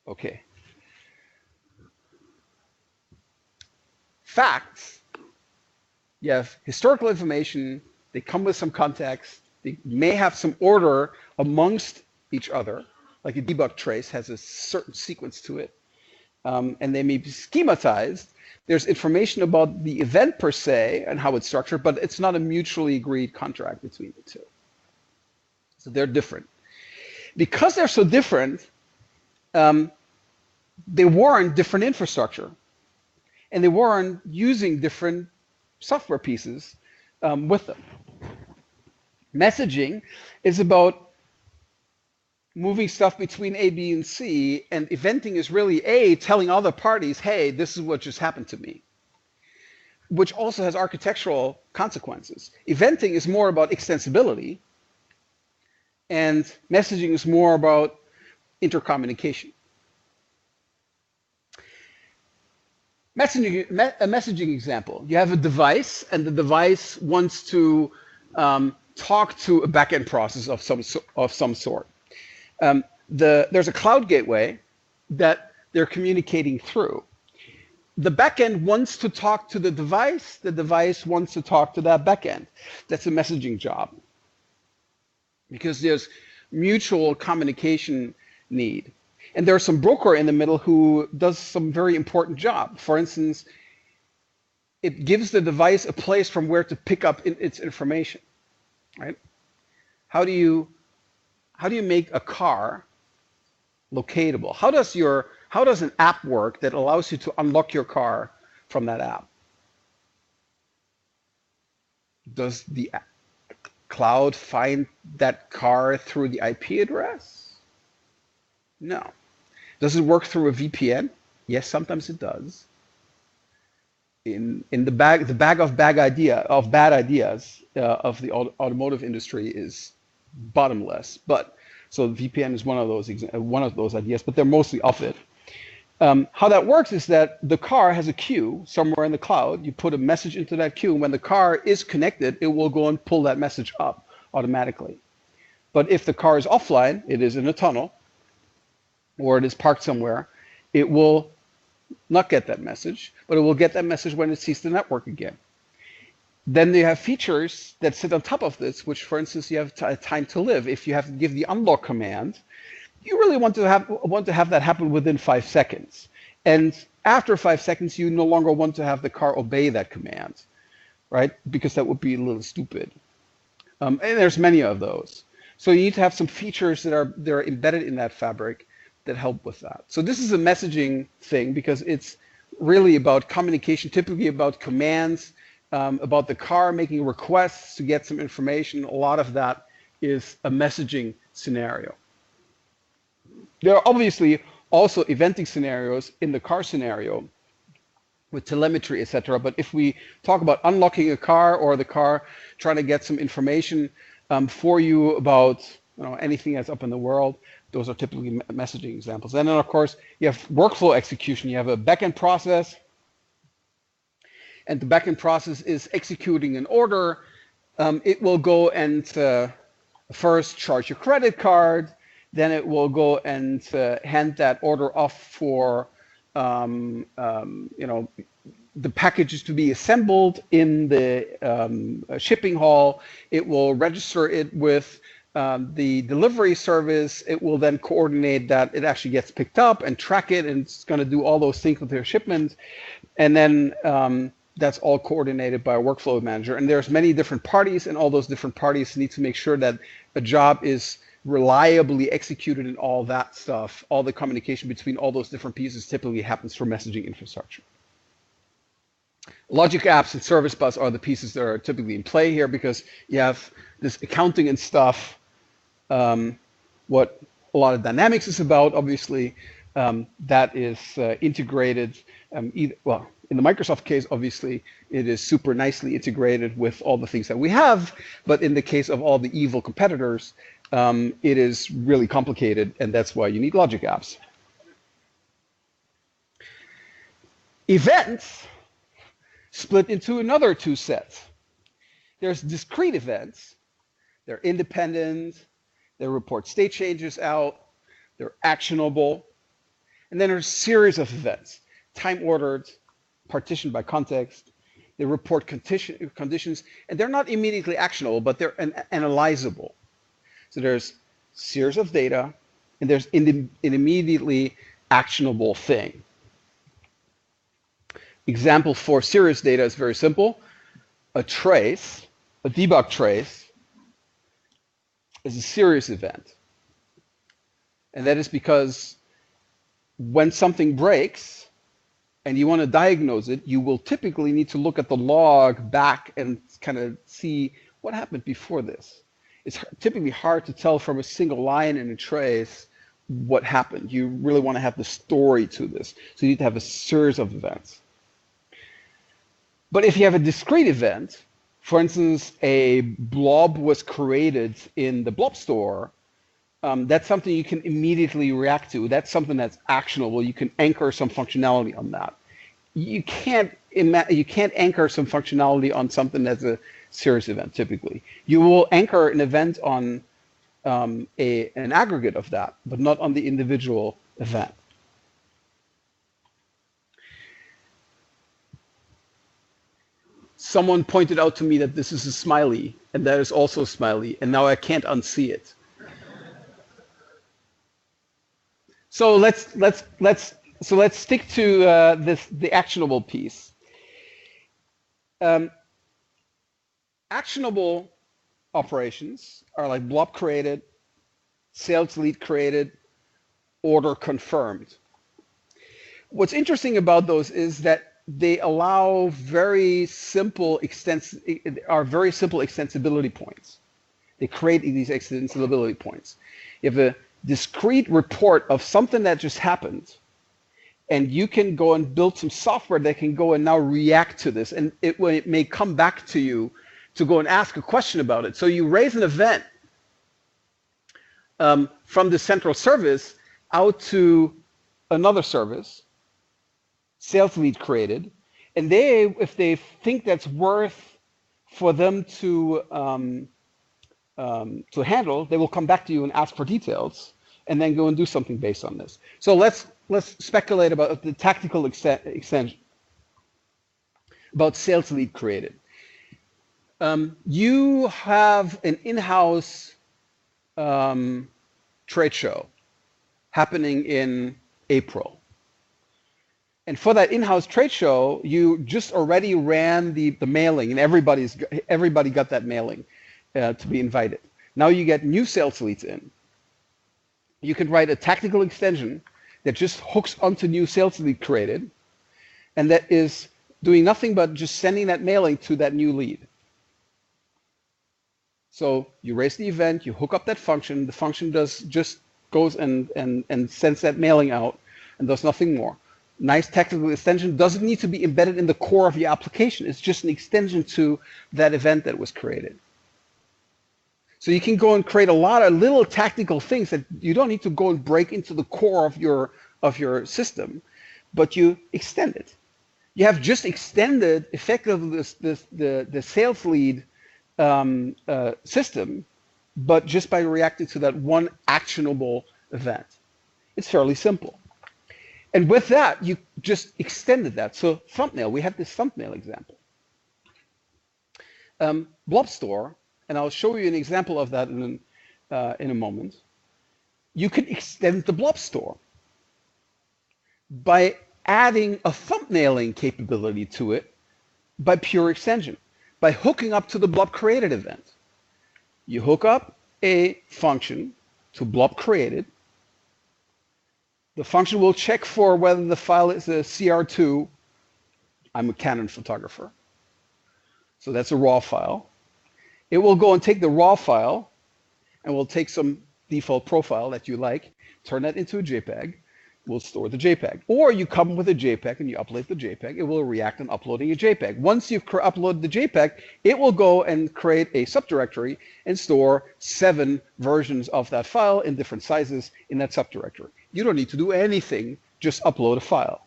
Okay. Facts. You have historical information. They come with some context. They may have some order amongst each other, like a debug trace has a certain sequence to it. And they may be schematized. There's information about the event per se and how it's structured, but it's not a mutually agreed contract between the two. So they're different. Because they're so different, they warrant different infrastructure. And they warrant using different software pieces with them. Messaging is about moving stuff between A, B, and C, and eventing is really A, telling other parties, hey, this is what just happened to me, which also has architectural consequences. Eventing is more about extensibility, and messaging is more about intercommunication. A messaging example. You have a device, and the device wants to talk to a backend process of some sort. There's a cloud gateway that they're communicating through. The backend wants to talk to the device wants to talk to that backend. That's a messaging job. Because there's mutual communication need. And there's some broker in the middle who does some very important job. For instance, it gives the device a place from where to pick up its information, right? How do you make a car locatable? How does an app work that allows you to unlock your car from that app? Does the cloud find that car through the IP address? No. Does it work through a VPN? Yes, sometimes it does. In the bag of bad ideas of the automotive industry is bottomless. But so VPN is one of those ideas, but they're mostly of it. How that works is that the car has a queue somewhere in the cloud. You put a message into that queue, and when the car is connected, it will go and pull that message up automatically. But if the car is offline, it is in a tunnel, or it is parked somewhere, it will not get that message, but it will get that message when it sees the network again. Then they have features that sit on top of this, which, for instance, you have time to live. If you have to give the unlock command, you really want to have that happen within 5 seconds. And after 5 seconds, you no longer want to have the car obey that command, right? Because that would be a little stupid. And there's many of those. So you need to have some features that are embedded in that fabric that help with that. So this is a messaging thing because it's really about communication, typically about commands, about the car making requests to get some information. A lot of that is a messaging scenario. There are obviously also eventing scenarios in the car scenario with telemetry, etc. But if we talk about unlocking a car or the car trying to get some information for you about anything that's up in the world, those are typically messaging examples. And then, of course, you have workflow execution. You have a backend process, and the backend process is executing an order. It will go and first charge your credit card. Then it will go and hand that order off for the packages to be assembled in the shipping hall. It will register it with the delivery service. It will then coordinate that it actually gets picked up and track it, and it's going to do all those things with your shipment. And then that's all coordinated by a workflow manager. And there's many different parties, and all those different parties need to make sure that a job is reliably executed and all that stuff. All the communication between all those different pieces typically happens through messaging infrastructure. Logic apps and service bus are the pieces that are typically in play here because you have this accounting and stuff. What a lot of dynamics is about, obviously, that is integrated. Well, in the Microsoft case, obviously, it is super nicely integrated with all the things that we have. But in the case of all the evil competitors, it is really complicated, and that's why you need logic apps. Events split into another two sets. There's discrete events they're independent, they report state changes out, they're actionable, and then there's a series of events, time-ordered, partitioned by context. They report conditions, and they're not immediately actionable, but they're analyzable. So there's a series of data, and there's an immediately actionable thing. Example for serious data is very simple. A trace, a debug trace, is a serious event. And that is because when something breaks and you want to diagnose it, you will typically need to look at the log back and kind of see what happened before this. It's typically hard to tell from a single line in a trace what happened. You really want to have the story to this. So you need to have a series of events. But if you have a discrete event, for instance, a blob was created in the blob store, that's something you can immediately react to. That's something that's actionable. You can anchor some functionality on that. You can't anchor some functionality on something that's a serious event, typically. You will anchor an event on an aggregate of that, but not on the individual event. Someone pointed out to me that this is a smiley, and that is also a smiley, and now I can't unsee it. So let's stick to the actionable piece. Actionable operations are like blob created, sales lead created, order confirmed. What's interesting about those is that they allow very simple extensibility points. They create these extensibility points. You have a discrete report of something that just happened, and you can go and build some software that can go and now react to this, and it may come back to you to go and ask a question about it. So you raise an event from the central service out to another service, sales lead created, and if they think that's worth for them to handle, they will come back to you and ask for details, and then go and do something based on this. So let's speculate about the tactical extension about sales lead created. You have an in-house trade show happening in April. And for that in-house trade show, you just already ran the mailing, and everybody got that mailing to be invited. Now you get new sales leads in. You can write a tactical extension that just hooks onto new sales lead created, and that is doing nothing but just sending that mailing to that new lead. So you raise the event, you hook up that function, the function just goes and sends that mailing out and does nothing more. Nice technical extension, doesn't need to be embedded in the core of your application. It's just an extension to that event that was created. So you can go and create a lot of little tactical things that you don't need to go and break into the core of your system, but you extend it. You have just extended effectively the sales lead system, but just by reacting to that one actionable event. It's fairly simple. And with that, you just extended that. So thumbnail, we have this thumbnail example. Blob store, and I'll show you an example of that in a moment. You can extend the blob store by adding a thumbnailing capability to it by pure extension, by hooking up to the blob created event. You hook up a function to blob created. The function will check for whether the file is a CR2. I'm a Canon photographer, so that's a raw file. It will go and take the raw file and will take some default profile that you like, turn that into a JPEG, we'll store the JPEG. Or you come with a JPEG and you upload the JPEG, it will react on uploading a JPEG. Once you've uploaded the JPEG, it will go and create a subdirectory and store 7 versions of that file in different sizes in that subdirectory. You don't need to do anything, just upload a file.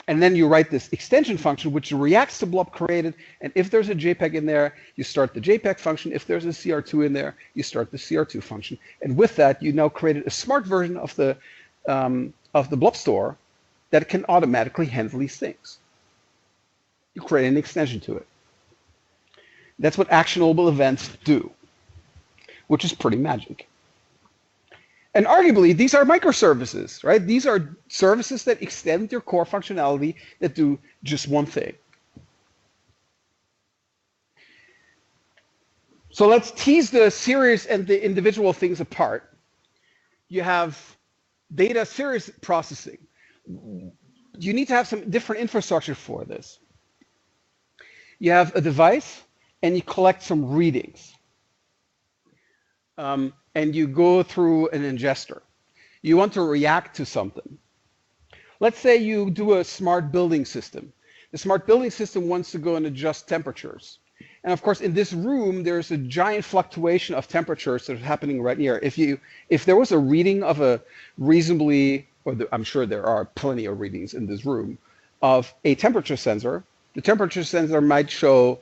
And then you write this extension function, which reacts to blob created. And if there's a JPEG in there, you start the JPEG function. If there's a CR2 in there, you start the CR2 function. And with that, you now created a smart version of the blob store that can automatically handle these things. You create an extension to it. That's what actionable events do, which is pretty magic. And arguably, these are microservices, right? These are services that extend your core functionality that do just one thing. So let's tease the series and the individual things apart. You have data series processing. You need to have some different infrastructure for this. You have a device, and you collect some readings. And you go through an ingester. You want to react to something. Let's say you do a smart building system. The smart building system wants to go and adjust temperatures. And of course, in this room, there's a giant fluctuation of temperatures that are happening right here. If there was a reading of a reasonably, I'm sure there are plenty of readings in this room, of a temperature sensor, the temperature sensor might show,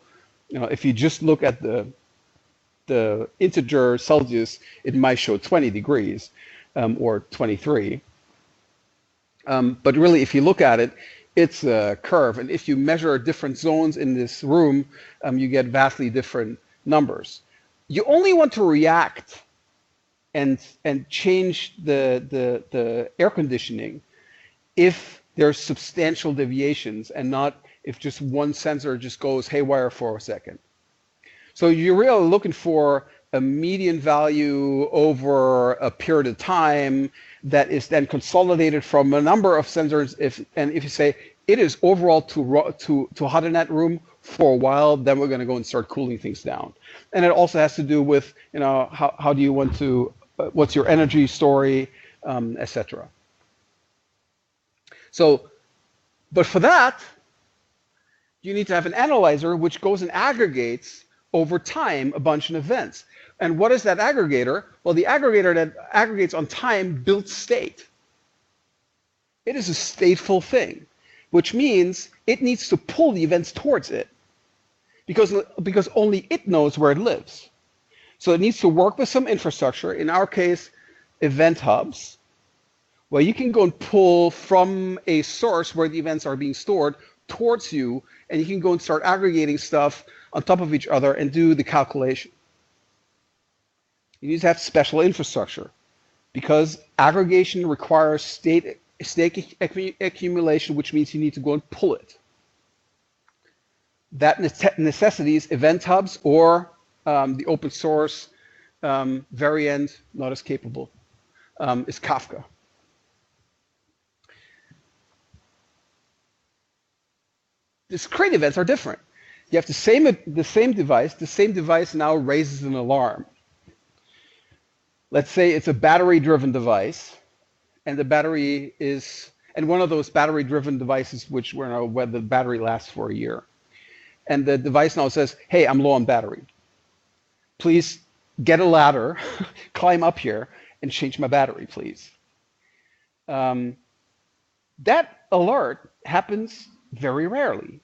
if you just look at the integer Celsius, it might show 20 degrees or 23. But really, if you look at it, it's a curve. And if you measure different zones in this room, you get vastly different numbers. You only want to react and change the air conditioning if there's substantial deviations and not if just one sensor just goes haywire for a second. So you're really looking for a median value over a period of time that is then consolidated from a number of sensors. If you say it is overall too hot in that room for a while, then we're going to go and start cooling things down. And it also has to do with how do you want to, what's your energy story, etc. So, but for that, you need to have an analyzer which goes and aggregates over time a bunch of events. And what is that aggregator? Well, the aggregator that aggregates on time builds state. It is a stateful thing, which means it needs to pull the events towards it because only it knows where it lives. So it needs to work with some infrastructure, in our case, event hubs, where you can go and pull from a source where the events are being stored towards you, and you can go and start aggregating stuff on top of each other and do the calculation. You need to have special infrastructure because aggregation requires state accumulation, which means you need to go and pull it. That necessitates event hubs or the open source variant, not as capable, is Kafka. Discrete events are different. You have the same device. The same device now raises an alarm. Let's say it's a battery-driven device, and the battery is, and one of those battery-driven devices where the battery lasts for a year. And the device now says, hey, I'm low on battery. Please get a ladder, climb up here, and change my battery, please. That alert happens very rarely.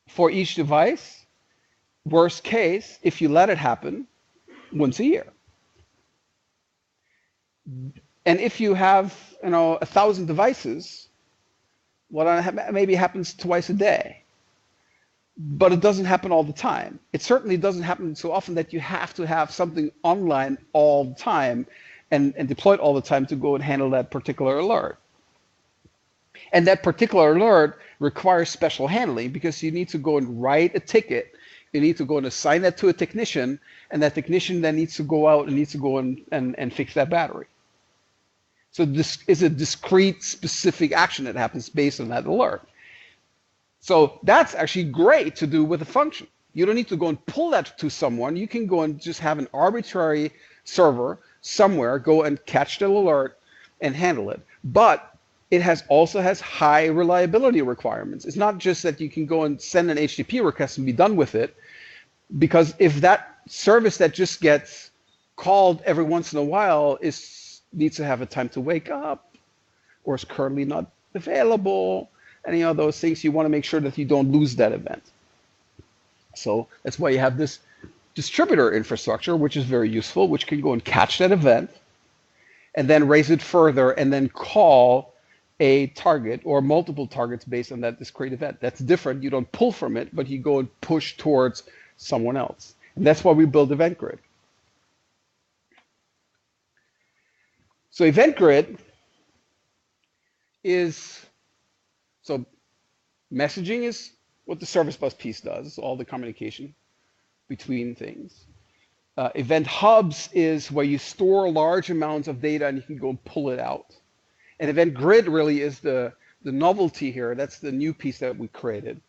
For each device, worst case, if you let it happen, once a year. And if you have 1,000 devices, well, maybe it happens twice a day. But it doesn't happen all the time. It certainly doesn't happen so often that you have to have something online all the time and deployed all the time to go and handle that particular alert. And that particular alert requires special handling because you need to go and write a ticket. You need to go and assign that to a technician, and that technician then needs to go out and needs to go and fix that battery. So this is a discrete, specific action that happens based on that alert. So that's actually great to do with a function. You don't need to go and pull that to someone. You can go and just have an arbitrary server somewhere, go and catch the alert and handle it. But it also has high reliability requirements. It's not just that you can go and send an HTTP request and be done with it, because if that service that just gets called every once in a while needs to have a time to wake up, or is currently not available, any of those things, you want to make sure that you don't lose that event. So that's why you have this distributor infrastructure, which is very useful, which can go and catch that event and then raise it further and then call a target or multiple targets based on that discrete event. That's different. You don't pull from it, but you go and push towards someone else. And that's why we build Event Grid. So Event Grid is, so messaging is what the service bus piece does, all the communication between things. Event hubs is where you store large amounts of data and you can go and pull it out. And Event Grid really is the novelty here. That's the new piece that we created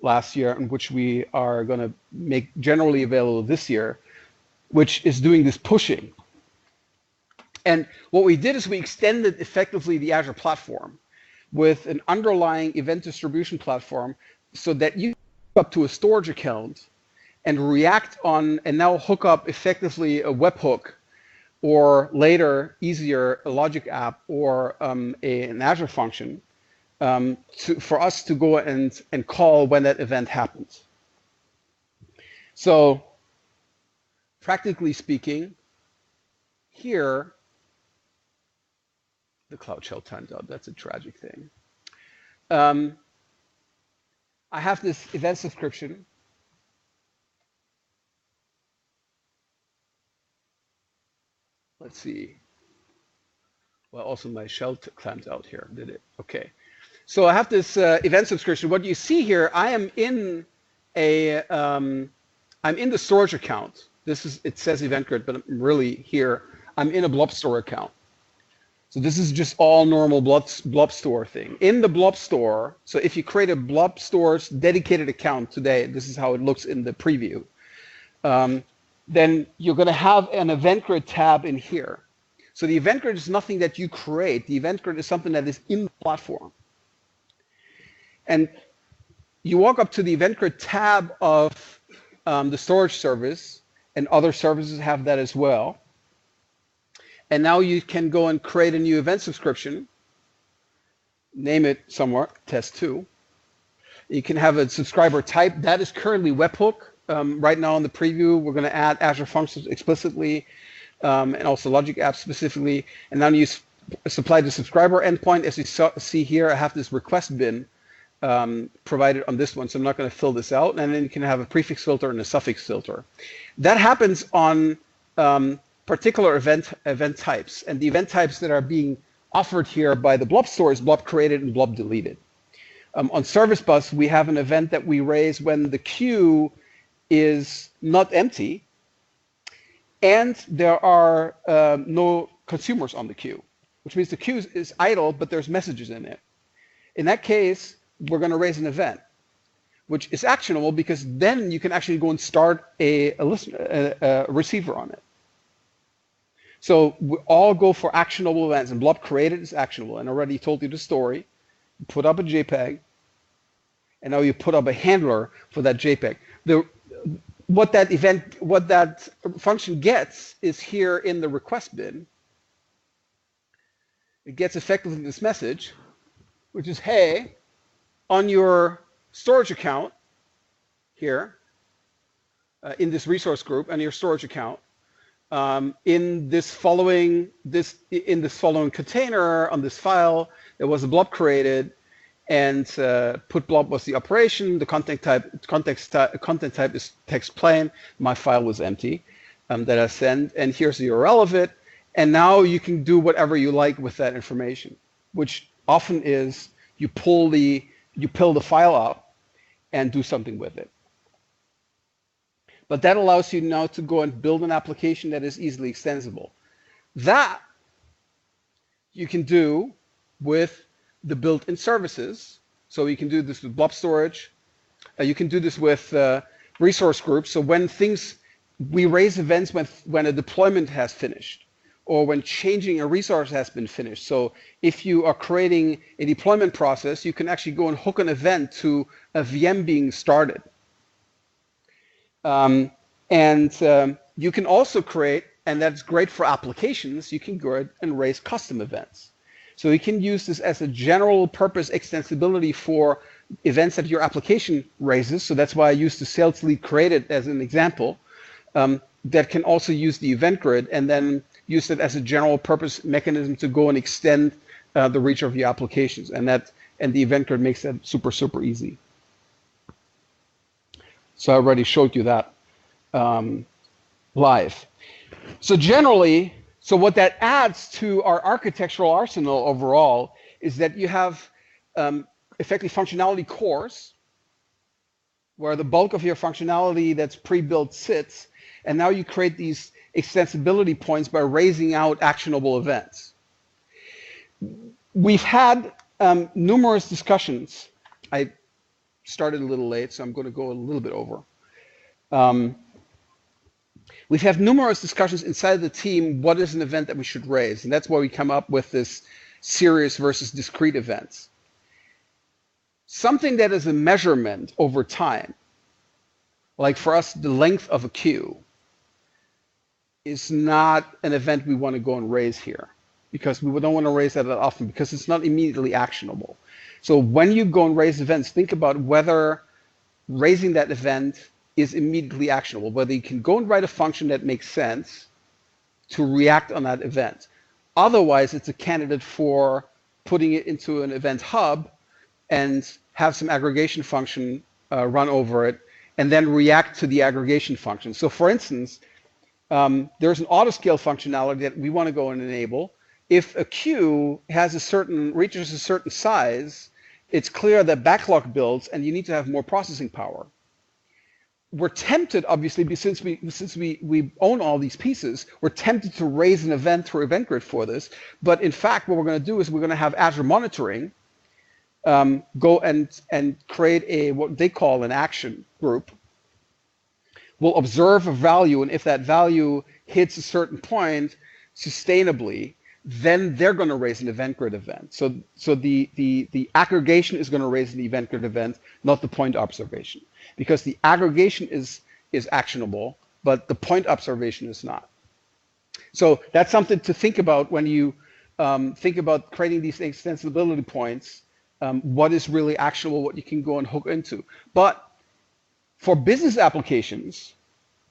last year, and which we are going to make generally available this year, which is doing this pushing. And what we did is we extended effectively the Azure platform with an underlying event distribution platform so that you hook up to a storage account and react on and now hook up effectively a webhook or later, easier, a logic app or an Azure function for us to go and call when that event happens. So practically speaking, here, the Cloud Shell timed out. That's a tragic thing. I have this event subscription. Let's see. Well, also my shell clamped out here, did it? Okay. So I have this event subscription. What you see here, I am in a, I'm in the storage account. This is, it says Event Grid, but I'm really here. I'm in a blob store account. So this is just all normal blob store thing. In the blob store, so if you create a blob store's dedicated account today, this is how it looks in the preview, then you're going to have an Event Grid tab in here. So the Event Grid is nothing that you create. The Event Grid is something that is in the platform. And you walk up to the Event Grid tab of the storage service, and other services have that as well. And now you can go and create a new event subscription, name it somewhere, test 2. You can have a subscriber type. That is currently webhook. Right now in the preview, we're going to add Azure Functions explicitly and also Logic Apps specifically. And now you supply the subscriber endpoint. As you see here, I have this request bin provided on this one, so I'm not going to fill this out. And then you can have a prefix filter and a suffix filter. That happens on particular event types, and the event types that are being offered here by the blob store is blob created and blob deleted. On Service Bus, we have an event that we raise when the queue is not empty and there are no consumers on the queue, which means the queue is idle, but there's messages in it. In that case, we're going to raise an event, which is actionable because then you can actually go and start a receiver on it. So we all go for actionable events, and blob created is actionable. And I already told you the story. You put up a JPEG, and now you put up a handler for that JPEG. What that function gets is here in the request bin. It gets effectively this message, which is, hey, on your storage account here, in this resource group, and your storage account, in this following container on this file, there was a blob created, and put blob was the operation. The content type is text plain. My file was empty that I sent, and here's the URL of it. And now you can do whatever you like with that information, which often is you pull the file up and do something with it. But that allows you now to go and build an application that is easily extensible. That you can do with the built-in services. So you can do this with blob storage. You can do this with resource groups. So when we raise events when a deployment has finished, or when changing a resource has been finished. So if you are creating a deployment process, you can actually go and hook an event to a VM being started. You can also create, and that's great for applications, you can go ahead and raise custom events. So you can use this as a general purpose extensibility for events that your application raises. So that's why I used the sales lead created as an example. That can also use the event grid and then use it as a general purpose mechanism to go and extend the reach of your applications. And the event grid makes that super, super easy. So I already showed you that live. So generally, so what that adds to our architectural arsenal overall is that you have effectively functionality cores where the bulk of your functionality that's pre-built sits, and now you create these extensibility points by raising out actionable events. We've had numerous discussions. I started a little late, so I'm going to go a little bit over. We've had numerous discussions inside the team, what is an event that we should raise? And that's why we come up with this serious versus discrete events. Something that is a measurement over time, like for us, the length of a queue, is not an event we want to go and raise here, because we don't want to raise that often because it's not immediately actionable. So when you go and raise events, think about whether raising that event is immediately actionable, whether you can go and write a function that makes sense to react on that event. Otherwise, it's a candidate for putting it into an event hub and have some aggregation function run over it and then react to the aggregation function. So for instance, there's an autoscale functionality that we want to go and enable. If a queue reaches a certain size, it's clear that backlog builds and you need to have more processing power. We're tempted, obviously, since we own all these pieces, we're tempted to raise an event through Event Grid for this. But in fact, what we're going to do is we're going to have Azure monitoring go and create what they call an action group. We'll observe a value, and if that value hits a certain point sustainably, then they're going to raise an Event Grid event. So the aggregation is going to raise an Event Grid event, not the point observation, because the aggregation is actionable, but the point observation is not. So that's something to think about when you think about creating these extensibility points. What is really actionable, what you can go and hook into. But for business applications,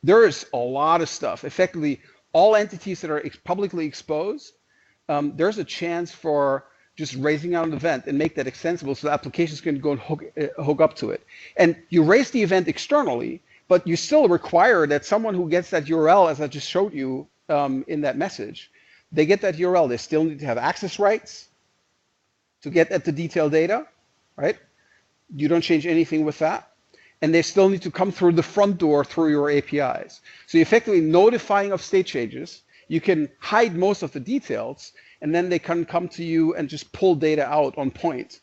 there is a lot of stuff. Effectively, all entities that are publicly exposed, there's a chance for just raising out an event and make that extensible so the applications can go and hook up to it. And you raise the event externally, but you still require that someone who gets that URL, as I just showed you in that message, they get that URL. They still need to have access rights to get at the detailed data, right? You don't change anything with that. And they still need to come through the front door through your APIs. So you're effectively notifying of state changes. You can hide most of the details, and then they can come to you and just pull data out on point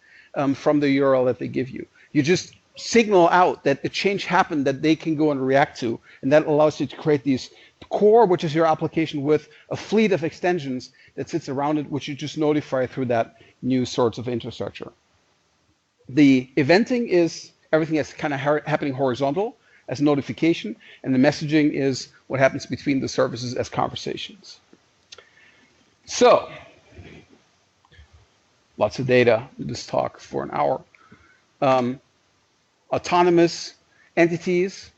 from the URL that they give you. You just signal out that a change happened that they can go and react to, and that allows you to create these core, which is your application, with a fleet of extensions that sits around it, which you just notify through that new sorts of infrastructure. The eventing is everything that's kind of happening horizontal as notification, and the messaging is what happens between the services as conversations. So, lots of data in this talk for an hour. Autonomous entities,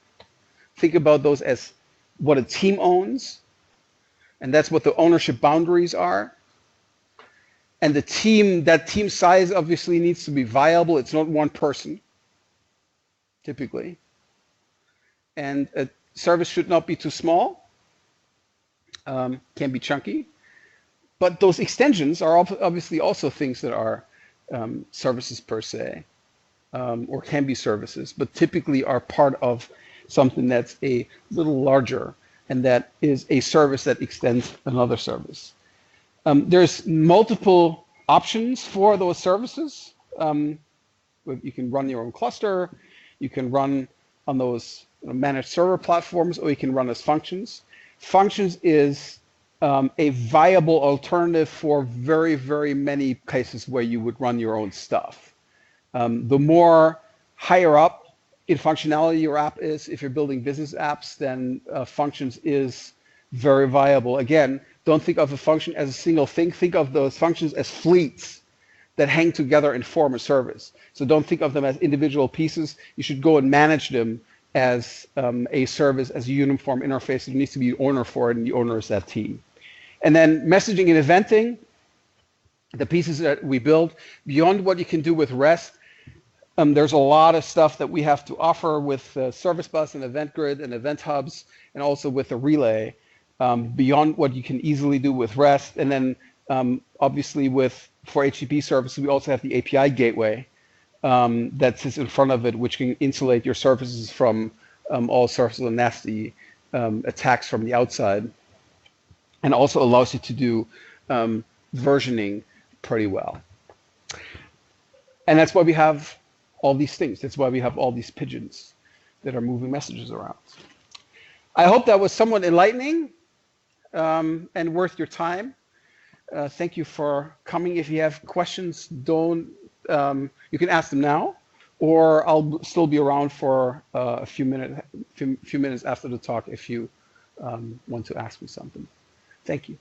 think about those as what a team owns, and that's what the ownership boundaries are. And the team, that team size obviously needs to be viable. It's not one person, typically. And a service should not be too small, can be chunky. But those extensions are obviously also things that are services per se, or can be services, but typically are part of something that's a little larger, and that is a service that extends another service. There's multiple options for those services. You can run your own cluster, you can run on those managed server platforms, or you can run as functions. Functions is a viable alternative for very, very many cases where you would run your own stuff. The more higher up in functionality your app is, if you're building business apps, then functions is very viable. Again, Don't think of a function as a single thing. Think of those functions as fleets that hang together and form a service. So don't think of them as individual pieces. You should go and manage them as a service, as a uniform interface. There needs to be an owner for it, and the owner is that team. And then messaging and eventing, the pieces that we build, beyond what you can do with REST, there's a lot of stuff that we have to offer with Service Bus and Event Grid and Event Hubs, and also with the Relay, beyond what you can easily do with REST. And then obviously for HTTP services, we also have the API gateway that sits in front of it, which can insulate your services from all sorts of nasty attacks from the outside, and also allows you to do versioning pretty well. And that's why we have all these things. That's why we have all these pigeons that are moving messages around. I hope that was somewhat enlightening and worth your time. Thank you for coming. If you have questions, you can ask them now, or I'll still be around for a few minutes after the talk if you want to ask me something. Thank you.